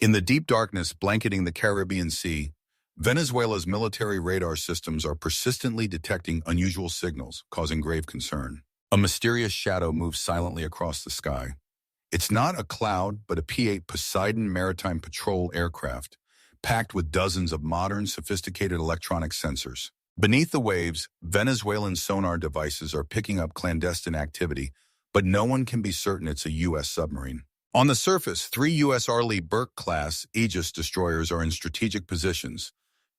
In the deep darkness blanketing the Caribbean Sea, Venezuela's military radar systems are persistently detecting unusual signals, causing grave concern. A mysterious shadow moves silently across the sky. It's not a cloud, but a P-8 Poseidon maritime patrol aircraft, packed with dozens of modern, sophisticated electronic sensors. Beneath the waves, Venezuelan sonar devices are picking up clandestine activity, but no one can be certain it's a U.S. submarine. On the surface, 3 U.S. Arleigh Burke-class Aegis destroyers are in strategic positions,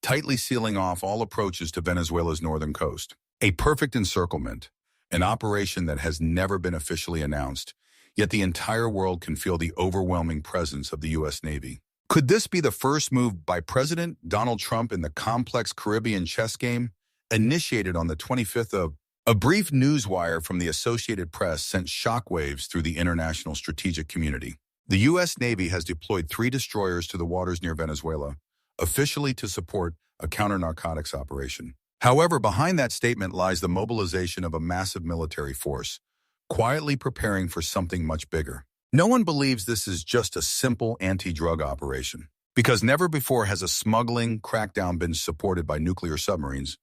tightly sealing off all approaches to Venezuela's northern coast. A perfect encirclement, an operation that has never been officially announced, yet the entire world can feel the overwhelming presence of the U.S. Navy. Could this be the first move by President Donald Trump in the complex Caribbean chess game? Initiated on the 25th of a brief newswire from the Associated Press sent shockwaves through the international strategic community. The U.S. Navy has deployed 3 destroyers to the waters near Venezuela, officially to support a counter-narcotics operation. However, behind that statement lies the mobilization of a massive military force, quietly preparing for something much bigger. No one believes this is just a simple anti-drug operation, because never before has a smuggling crackdown been supported by nuclear submarines,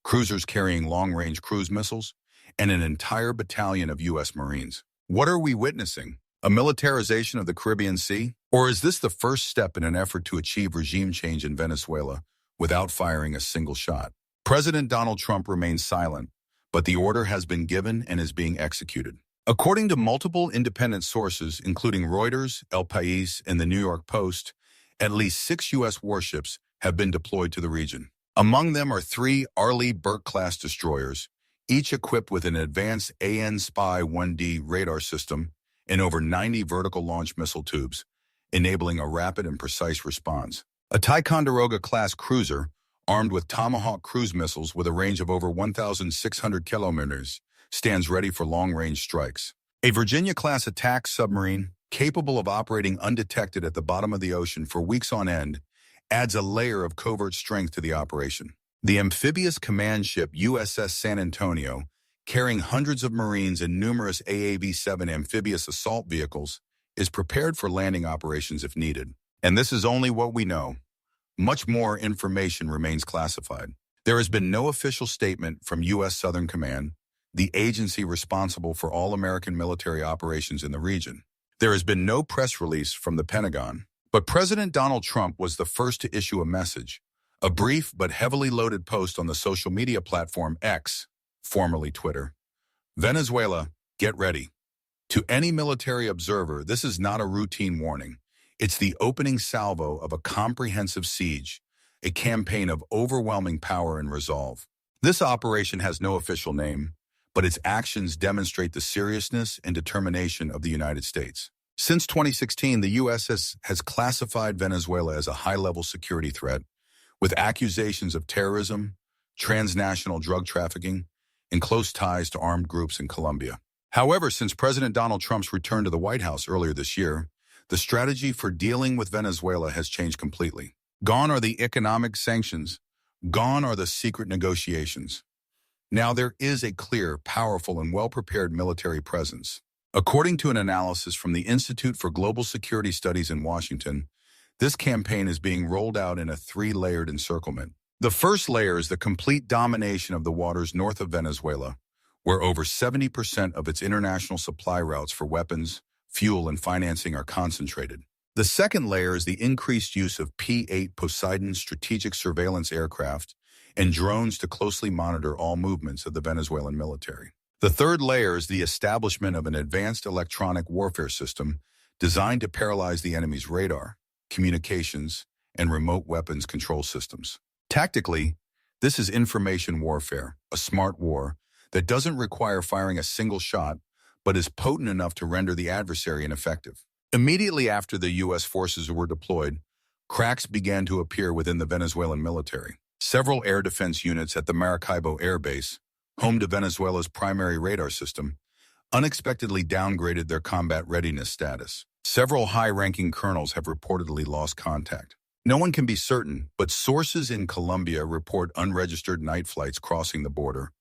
cruisers carrying long-range cruise missiles, and an entire battalion of U.S. Marines. What are we witnessing? A militarization of the Caribbean Sea? Or is this the first step in an effort to achieve regime change in Venezuela without firing a single shot? President Donald Trump remains silent, but the order has been given and is being executed. According to multiple independent sources, including Reuters, El País, and the New York Post, at least 6 U.S. warships have been deployed to the region. Among them are 3 Arleigh Burke-class destroyers, each equipped with an advanced AN-SPY-1D radar system and over 90 vertical launch missile tubes, enabling a rapid and precise response. A Ticonderoga-class cruiser, armed with Tomahawk cruise missiles with a range of over 1,600 kilometers, stands ready for long-range strikes. A Virginia-class attack submarine, capable of operating undetected at the bottom of the ocean for weeks on end, adds a layer of covert strength to the operation. The amphibious command ship USS San Antonio, carrying hundreds of Marines and numerous AAV-7 amphibious assault vehicles, is prepared for landing operations if needed. And this is only what we know. Much more information remains classified. There has been no official statement from U.S. Southern Command, the agency responsible for all American military operations in the region. There has been no press release from the Pentagon. But President Donald Trump was the first to issue a message, a brief but heavily loaded post on the social media platform X, formerly Twitter. Venezuela, get ready. To any military observer, this is not a routine warning. It's the opening salvo of a comprehensive siege, a campaign of overwhelming power and resolve. This operation has no official name, but its actions demonstrate the seriousness and determination of the United States. Since 2016, the U.S. has classified Venezuela as a high-level security threat, with accusations of terrorism, transnational drug trafficking, and close ties to armed groups in Colombia. However, since President Donald Trump's return to the White House earlier this year, the strategy for dealing with Venezuela has changed completely. Gone are the economic sanctions. Gone are the secret negotiations. Now there is a clear, powerful, and well-prepared military presence. According to an analysis from the Institute for Global Security Studies in Washington, this campaign is being rolled out in a 3-layered encirclement. The first layer is the complete domination of the waters north of Venezuela, where over 70% of its international supply routes for weapons, fuel, and financing are concentrated. The second layer is the increased use of P-8 Poseidon strategic surveillance aircraft and drones to closely monitor all movements of the Venezuelan military. The third layer is the establishment of an advanced electronic warfare system designed to paralyze the enemy's radar, communications, and remote weapons control systems. Tactically, this is information warfare, a smart war that doesn't require firing a single shot, but is potent enough to render the adversary ineffective. Immediately after the U.S. forces were deployed, cracks began to appear within the Venezuelan military. Several air defense units at the Maracaibo Air Base, home to Venezuela's primary radar system, unexpectedly downgraded their combat readiness status. Several high-ranking colonels have reportedly lost contact. No one can be certain, but sources in Colombia report unregistered night flights crossing the border,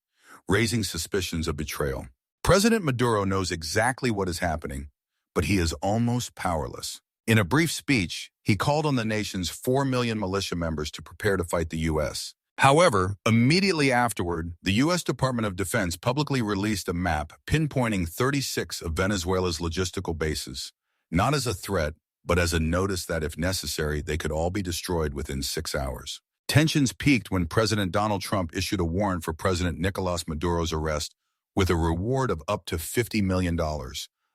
raising suspicions of betrayal. President Maduro knows exactly what is happening, but he is almost powerless. In a brief speech, he called on the nation's 4 million militia members to prepare to fight the U.S. However, immediately afterward, the U.S. Department of Defense publicly released a map pinpointing 36 of Venezuela's logistical bases, not as a threat, but as a notice that if necessary, they could all be destroyed within 6 hours. Tensions peaked when President Donald Trump issued a warrant for President Nicolas Maduro's arrest with a reward of up to $50 million,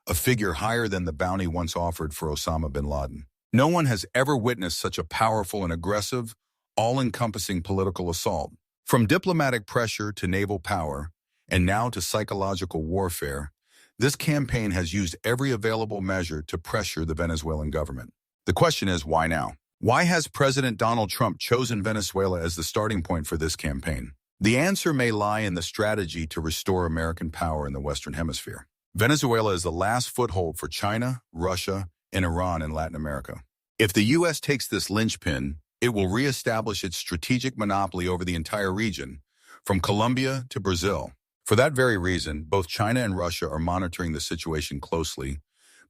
a figure higher than the bounty once offered for Osama bin Laden. No one has ever witnessed such a powerful and aggressive, all-encompassing political assault. From diplomatic pressure to naval power, and now to psychological warfare, this campaign has used every available measure to pressure the Venezuelan government. The question is, why now? Why has President Donald Trump chosen Venezuela as the starting point for this campaign? The answer may lie in the strategy to restore American power in the Western Hemisphere. Venezuela is the last foothold for China, Russia, and Iran in Latin America. If the U.S. takes this linchpin, it will reestablish its strategic monopoly over the entire region, from Colombia to Brazil. For that very reason, both China and Russia are monitoring the situation closely,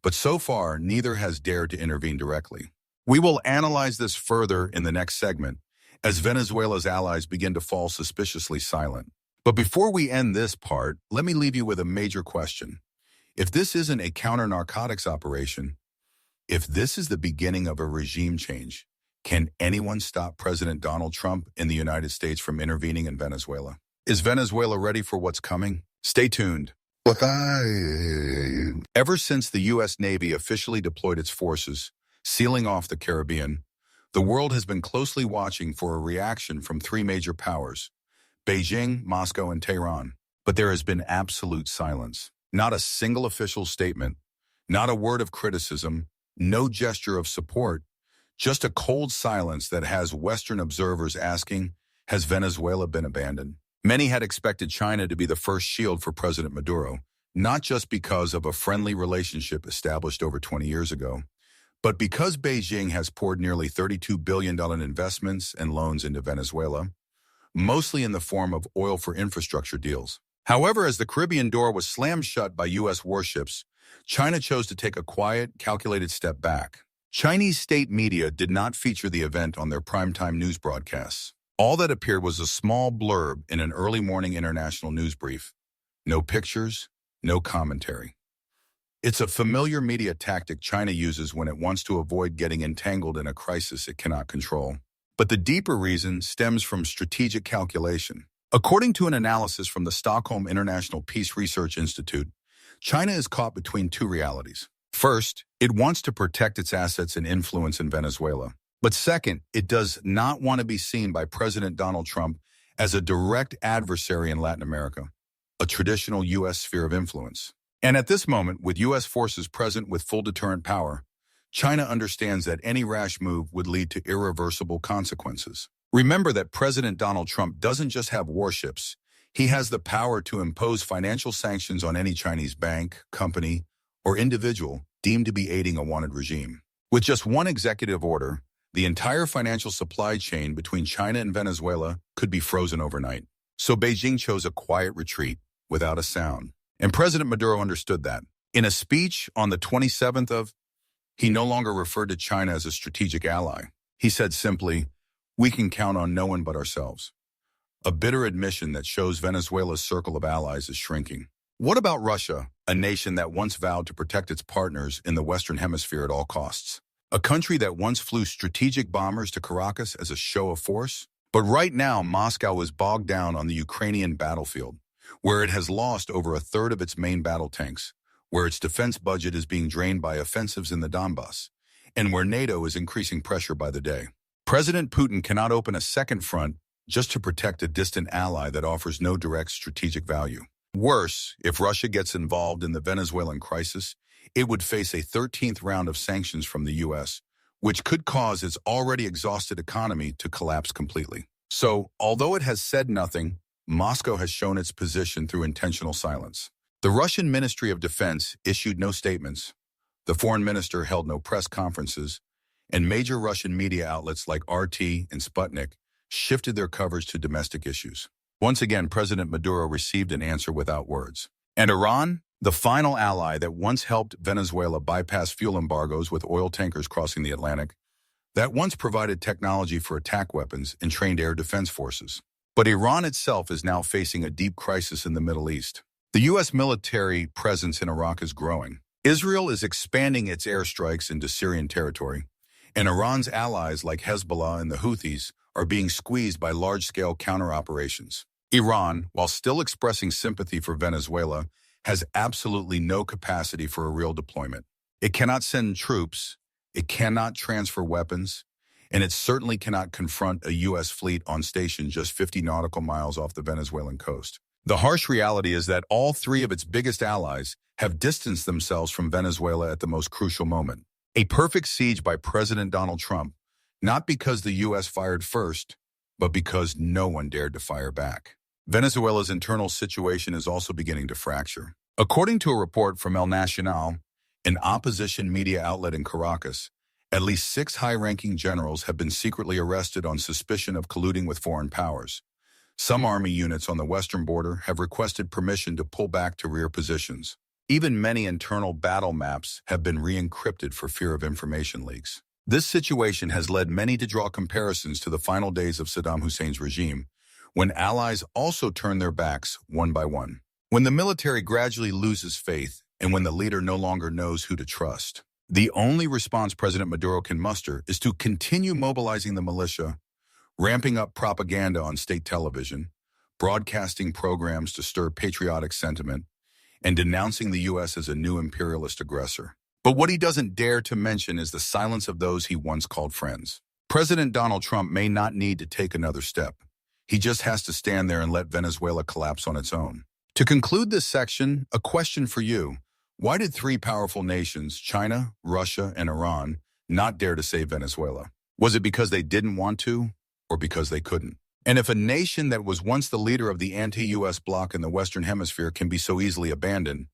but so far, neither has dared to intervene directly. We will analyze this further in the next segment, as Venezuela's allies begin to fall suspiciously silent. But before we end this part, let me leave you with a major question. If this isn't a counter-narcotics operation, if this is the beginning of a regime change, can anyone stop President Donald Trump in the United States from intervening in Venezuela? Is Venezuela ready for what's coming? Stay tuned. Ever since the U.S. Navy officially deployed its forces, sealing off the Caribbean, the world has been closely watching for a reaction from three major powers, Beijing, Moscow, and Tehran. But there has been absolute silence. Not a single official statement, not a word of criticism, no gesture of support, just a cold silence that has Western observers asking, has Venezuela been abandoned? Many had expected China to be the first shield for President Maduro, not just because of a friendly relationship established over 20 years ago, but because Beijing has poured nearly $32 billion in investments and loans into Venezuela, mostly in the form of oil for infrastructure deals. However, as the Caribbean door was slammed shut by U.S. warships, China chose to take a quiet, calculated step back. Chinese state media did not feature the event on their primetime news broadcasts. All that appeared was a small blurb in an early morning international news brief. No pictures, no commentary. It's a familiar media tactic China uses when it wants to avoid getting entangled in a crisis it cannot control. But the deeper reason stems from strategic calculation. According to an analysis from the Stockholm International Peace Research Institute, China is caught between two realities. First, it wants to protect its assets and influence in Venezuela. But second, it does not want to be seen by President Donald Trump as a direct adversary in Latin America, a traditional U.S. sphere of influence. And at this moment, with U.S. forces present with full deterrent power, China understands that any rash move would lead to irreversible consequences. Remember that President Donald Trump doesn't just have warships. He has the power to impose financial sanctions on any Chinese bank, company, or individual deemed to be aiding a wanted regime. With just one executive order, the entire financial supply chain between China and Venezuela could be frozen overnight. So Beijing chose a quiet retreat without a sound. And President Maduro understood that. In a speech on the 27th of, he no longer referred to China as a strategic ally. He said simply, "We can count on no one but ourselves." A bitter admission that shows Venezuela's circle of allies is shrinking. What about Russia, a nation that once vowed to protect its partners in the Western Hemisphere at all costs? A country that once flew strategic bombers to Caracas as a show of force? But right now, Moscow is bogged down on the Ukrainian battlefield, where it has lost over a third of its main battle tanks, where its defense budget is being drained by offensives in the Donbass, and where NATO is increasing pressure by the day. President Putin cannot open a second front just to protect a distant ally that offers no direct strategic value. Worse, if Russia gets involved in the Venezuelan crisis, it would face a 13th round of sanctions from the U.S., which could cause its already exhausted economy to collapse completely. So, although it has said nothing, Moscow has shown its position through intentional silence. The Russian Ministry of Defense issued no statements, the foreign minister held no press conferences, and major Russian media outlets like RT and Sputnik shifted their coverage to domestic issues. Once again, President Maduro received an answer without words. And Iran? the final ally that once helped Venezuela bypass fuel embargoes with oil tankers crossing the Atlantic, that once provided technology for attack weapons and trained air defense forces. But Iran itself is now facing a deep crisis in the Middle East. The U.S. military presence in Iraq is growing. Israel is expanding its airstrikes into Syrian territory, and Iran's allies like Hezbollah and the Houthis are being squeezed by large-scale counter-operations. Iran, while still expressing sympathy for Venezuela, has absolutely no capacity for a real deployment. It cannot send troops, it cannot transfer weapons, and it certainly cannot confront a U.S. fleet on station just 50 nautical miles off the Venezuelan coast. The harsh reality is that all three of its biggest allies have distanced themselves from Venezuela at the most crucial moment. A perfect siege by President Donald Trump, not because the U.S. fired first, but because no one dared to fire back. Venezuela's internal situation is also beginning to fracture. According to a report from El Nacional, an opposition media outlet in Caracas, at least 6 high-ranking generals have been secretly arrested on suspicion of colluding with foreign powers. Some army units on the western border have requested permission to pull back to rear positions. Even many internal battle maps have been re-encrypted for fear of information leaks. This situation has led many to draw comparisons to the final days of Saddam Hussein's regime, when allies also turn their backs one by one. When the military gradually loses faith and when the leader no longer knows who to trust. The only response President Maduro can muster is to continue mobilizing the militia, ramping up propaganda on state television, broadcasting programs to stir patriotic sentiment, and denouncing the U.S. as a new imperialist aggressor. But what he doesn't dare to mention is the silence of those he once called friends. President Donald Trump may not need to take another step. He just has to stand there and let Venezuela collapse on its own. To conclude this section, a question for you. Why did 3 powerful nations, China, Russia, and Iran, not dare to save Venezuela? Was it because they didn't want to, or because they couldn't? And if a nation that was once the leader of the anti-U.S. bloc in the Western Hemisphere can be so easily abandoned,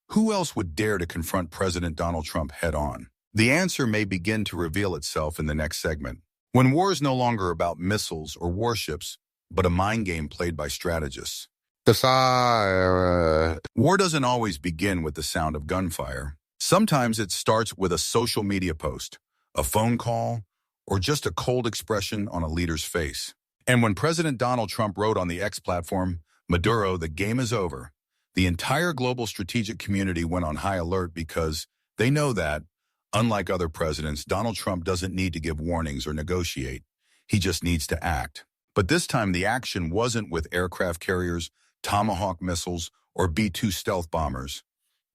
who else would dare to confront President Donald Trump head-on? The answer may begin to reveal itself in the next segment. When war is no longer about missiles or warships, but a mind game played by strategists. War doesn't always begin with the sound of gunfire. Sometimes it starts with a social media post, a phone call, or just a cold expression on a leader's face. And when President Donald Trump wrote on the X platform, "Maduro, the game is over," the entire global strategic community went on high alert because they know that, unlike other presidents, Donald Trump doesn't need to give warnings or negotiate. He just needs to act. But this time the action wasn't with aircraft carriers, Tomahawk missiles, or B-2 stealth bombers.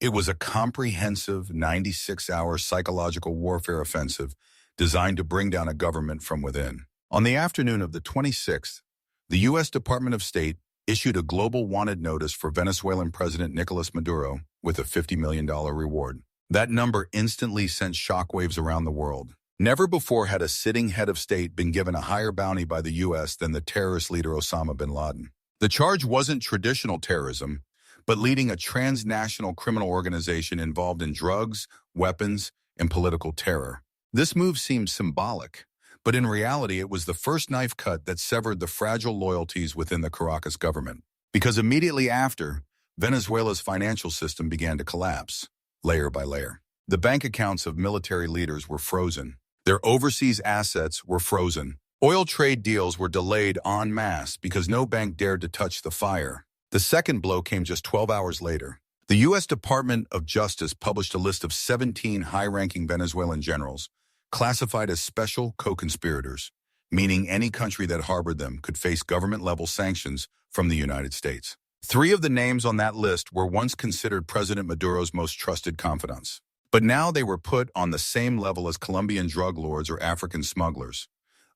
It was a comprehensive 96-hour psychological warfare offensive designed to bring down a government from within. On the afternoon of the 26th, the U.S. Department of State issued a global wanted notice for Venezuelan President Nicolas Maduro with a $50 million reward. That number instantly sent shockwaves around the world. Never before had a sitting head of state been given a higher bounty by the U.S. than the terrorist leader Osama bin Laden. The charge wasn't traditional terrorism, but leading a transnational criminal organization involved in drugs, weapons, and political terror. This move seemed symbolic, but in reality it was the first knife cut that severed the fragile loyalties within the Caracas government. Because immediately after, Venezuela's financial system began to collapse, layer by layer. The bank accounts of military leaders were frozen. Their overseas assets were frozen. Oil trade deals were delayed en masse because no bank dared to touch the fire. The second blow came just 12 hours later. The U.S. Department of Justice published a list of 17 high-ranking Venezuelan generals, classified as special co-conspirators, meaning any country that harbored them could face government-level sanctions from the United States. 3 of the names on that list were once considered President Maduro's most trusted confidants. But now they were put on the same level as Colombian drug lords or African smugglers,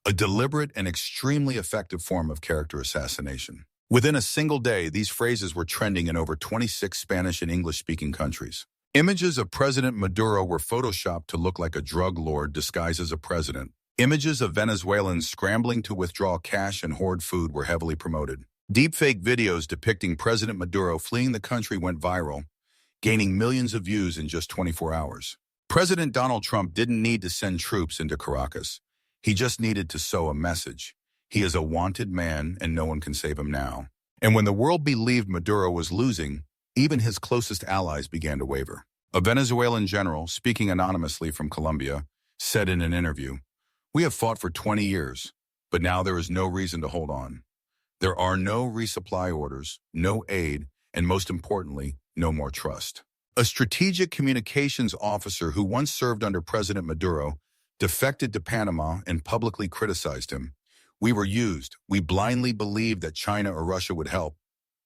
a deliberate and extremely effective form of character assassination. Within a single day, these phrases were trending in over 26 Spanish and English-speaking countries. Images of President Maduro were photoshopped to look like a drug lord disguised as a president. Images of Venezuelans scrambling to withdraw cash and hoard food were heavily promoted. Deepfake videos depicting President Maduro fleeing the country went viral, gaining millions of views in just 24 hours. President Donald Trump didn't need to send troops into Caracas. He just needed to sow a message. He is a wanted man, and no one can save him now. And when the world believed Maduro was losing, Even his closest allies began to waver. A Venezuelan general, speaking anonymously from Colombia, said in an interview, "We have fought for 20 years, but now there is no reason to hold on. There are no resupply orders, no aid, and most importantly, no more trust." A strategic communications officer who once served under President Maduro defected to Panama and publicly criticized him. "We were used. We blindly believed that China or Russia would help,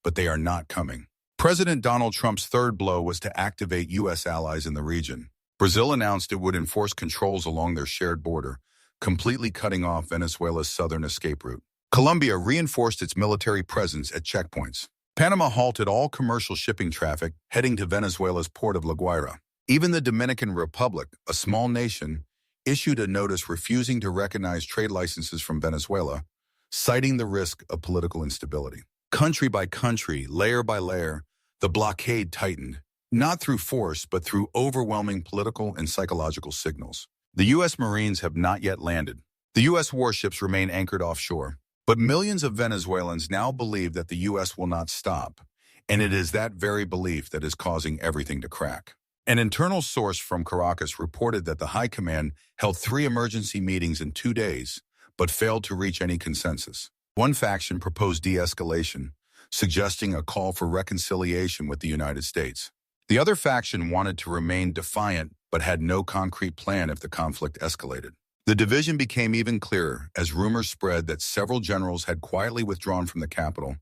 but they are not coming." President Donald Trump's third blow was to activate U.S. allies in the region. Brazil announced it would enforce controls along their shared border, completely cutting off Venezuela's southern escape route. Colombia reinforced its military presence at checkpoints. Panama halted all commercial shipping traffic heading to Venezuela's port of La Guaira. Even the Dominican Republic, a small nation, issued a notice refusing to recognize trade licenses from Venezuela, citing the risk of political instability. Country by country, layer by layer, the blockade tightened, not through force, but through overwhelming political and psychological signals. The U.S. Marines have not yet landed. The U.S. warships remain anchored offshore. But millions of Venezuelans now believe that the U.S. will not stop, and it is that very belief that is causing everything to crack. An internal source from Caracas reported that the High Command held 3 emergency meetings in 2 days, but failed to reach any consensus. One faction proposed de-escalation, suggesting a call for reconciliation with the United States. The other faction wanted to remain defiant, but had no concrete plan if the conflict escalated. The division became even clearer as rumors spread that several generals had quietly withdrawn from the capital,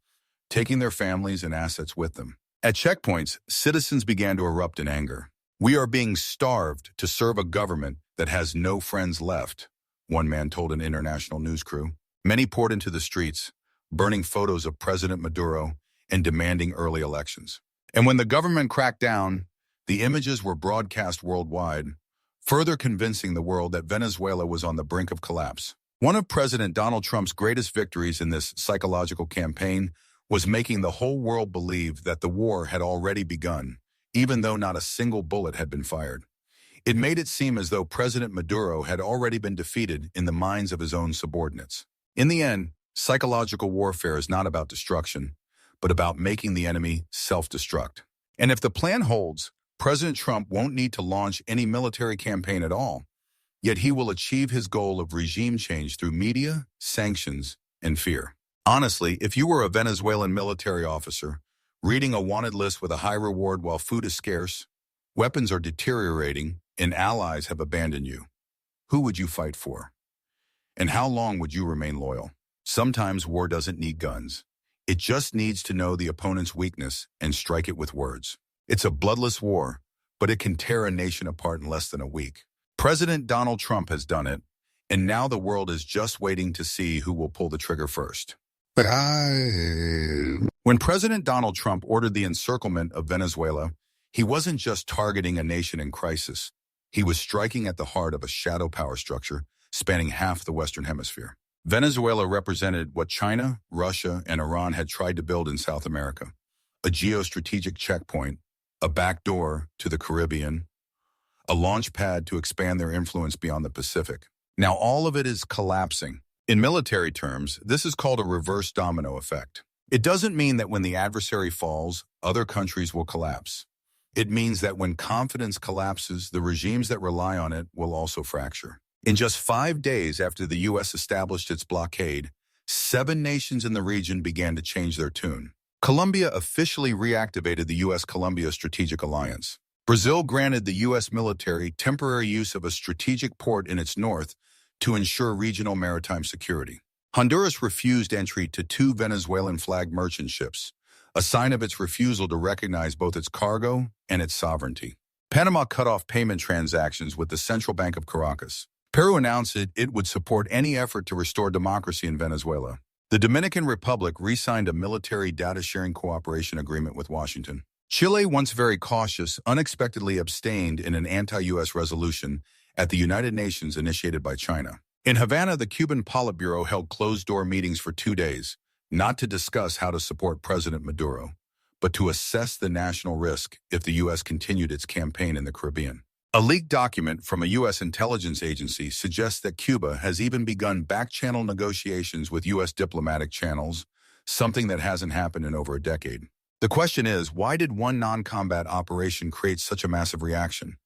taking their families and assets with them. At checkpoints, citizens began to erupt in anger. "We are being starved to serve a government that has no friends left," one man told an international news crew. Many poured into the streets, burning photos of President Maduro and demanding early elections. And when the government cracked down, the images were broadcast worldwide, further convincing the world that Venezuela was on the brink of collapse. One of President Donald Trump's greatest victories in this psychological campaign was making the whole world believe that the war had already begun, even though not a single bullet had been fired. It made it seem as though President Maduro had already been defeated in the minds of his own subordinates. In the end, psychological warfare is not about destruction, but about making the enemy self-destruct. And if the plan holds, President Trump won't need to launch any military campaign at all, yet he will achieve his goal of regime change through media, sanctions, and fear. Honestly, if you were a Venezuelan military officer, reading a wanted list with a high reward while food is scarce, weapons are deteriorating, and allies have abandoned you, who would you fight for? And how long would you remain loyal? Sometimes war doesn't need guns. It just needs to know the opponent's weakness and strike it with words. It's a bloodless war, but it can tear a nation apart in less than a week. President Donald Trump has done it, and now the world is just waiting to see who will pull the trigger first. When President Donald Trump ordered the encirclement of Venezuela, he wasn't just targeting a nation in crisis. He was striking at the heart of a shadow power structure spanning half the Western Hemisphere. Venezuela represented what China, Russia, and Iran had tried to build in South America: a geostrategic checkpoint, a backdoor to the Caribbean, a launch pad to expand their influence beyond the Pacific. Now all of it is collapsing. In military terms, this is called a reverse domino effect. It doesn't mean that when the adversary falls, other countries will collapse. It means that when confidence collapses, the regimes that rely on it will also fracture. In just 5 days after the U.S. established its blockade, 7 nations in the region began to change their tune. Colombia officially reactivated the U.S.-Colombia Strategic Alliance. Brazil granted the U.S. military temporary use of a strategic port in its north to ensure regional maritime security. Honduras refused entry to 2 Venezuelan-flagged merchant ships, a sign of its refusal to recognize both its cargo and its sovereignty. Panama cut off payment transactions with the Central Bank of Caracas. Peru announced it would support any effort to restore democracy in Venezuela. The Dominican Republic re-signed a military data-sharing cooperation agreement with Washington. Chile, once very cautious, unexpectedly abstained in an anti-U.S. resolution at the United Nations initiated by China. In Havana, the Cuban Politburo held closed-door meetings for 2 days, not to discuss how to support President Maduro, but to assess the national risk if the U.S. continued its campaign in the Caribbean. A leaked document from a U.S. intelligence agency suggests that Cuba has even begun back-channel negotiations with U.S. diplomatic channels, something that hasn't happened in over a decade. The question is, why did one non-combat operation create such a massive reaction?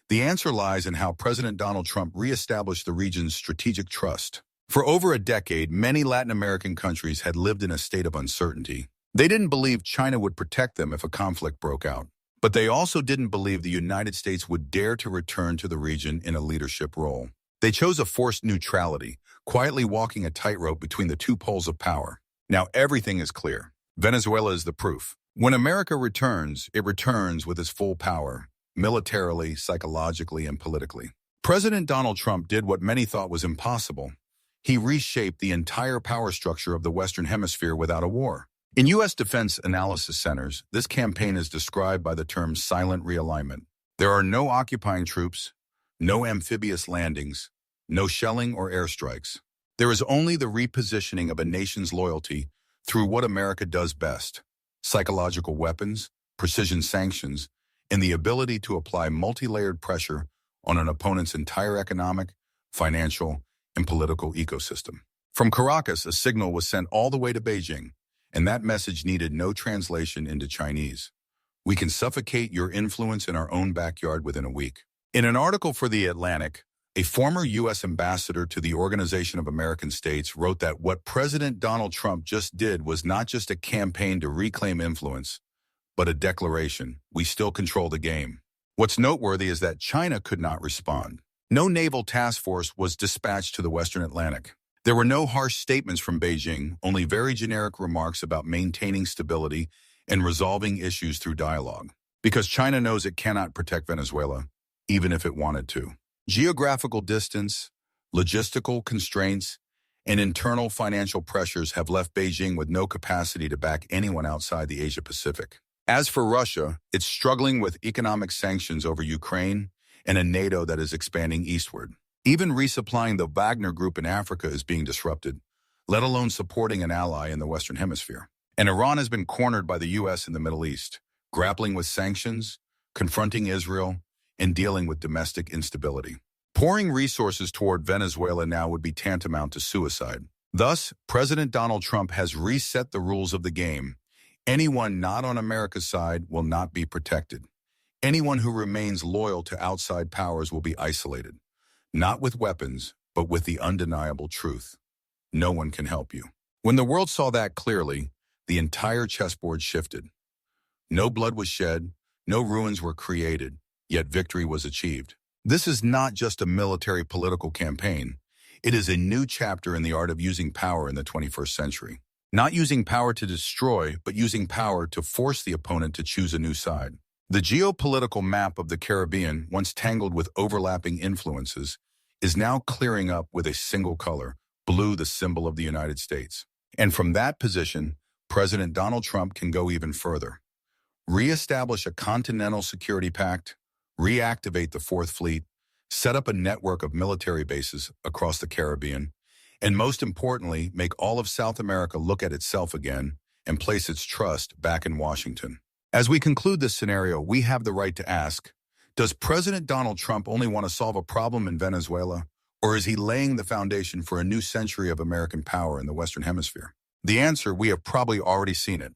The answer lies in how President Donald Trump reestablished the region's strategic trust. For over a decade, many Latin American countries had lived in a state of uncertainty. They didn't believe China would protect them if a conflict broke out. But they also didn't believe the United States would dare to return to the region in a leadership role. They chose a forced neutrality, quietly walking a tightrope between the two poles of power. Now everything is clear. Venezuela is the proof. When America returns, it returns with its full power, militarily, psychologically, and politically. President Donald Trump did what many thought was impossible. He reshaped the entire power structure of the Western Hemisphere without a war. In U.S. defense analysis centers, this campaign is described by the term silent realignment. There are no occupying troops, no amphibious landings, no shelling or airstrikes. There is only the repositioning of a nation's loyalty through what America does best: psychological weapons, precision sanctions, and the ability to apply multi-layered pressure on an opponent's entire economic, financial, and political ecosystem. From Caracas, a signal was sent all the way to Beijing, and that message needed no translation into Chinese. We can suffocate your influence in our own backyard within a week. In an article for The Atlantic, a former U.S. ambassador to the Organization of American States wrote that what President Donald Trump just did was not just a campaign to reclaim influence, but a declaration: we still control the game. What's noteworthy is that China could not respond. No naval task force was dispatched to the Western Atlantic. There were no harsh statements from Beijing, only very generic remarks about maintaining stability and resolving issues through dialogue. Because China knows it cannot protect Venezuela, even if it wanted to. Geographical distance, logistical constraints, and internal financial pressures have left Beijing with no capacity to back anyone outside the Asia-Pacific. As for Russia, it's struggling with economic sanctions over Ukraine and a NATO that is expanding eastward. Even resupplying the Wagner Group in Africa is being disrupted, let alone supporting an ally in the Western Hemisphere. And Iran has been cornered by the U.S. in the Middle East, grappling with sanctions, confronting Israel, and dealing with domestic instability. Pouring resources toward Venezuela now would be tantamount to suicide. Thus, President Donald Trump has reset the rules of the game. Anyone not on America's side will not be protected. Anyone who remains loyal to outside powers will be isolated. Not with weapons, but with the undeniable truth: no one can help you. When the world saw that clearly, the entire chessboard shifted. No blood was shed, no ruins were created, yet victory was achieved. This is not just a military political campaign. It is a new chapter in the art of using power in the 21st century. Not using power to destroy, but using power to force the opponent to choose a new side. The geopolitical map of the Caribbean, once tangled with overlapping influences, is now clearing up with a single color: blue, the symbol of the United States. And from that position, President Donald Trump can go even further. Reestablish a continental security pact, reactivate the Fourth Fleet, set up a network of military bases across the Caribbean, and most importantly, make all of South America look at itself again and place its trust back in Washington. As we conclude this scenario, we have the right to ask, does President Donald Trump only want to solve a problem in Venezuela, or is he laying the foundation for a new century of American power in the Western Hemisphere? The answer: we have probably already seen it.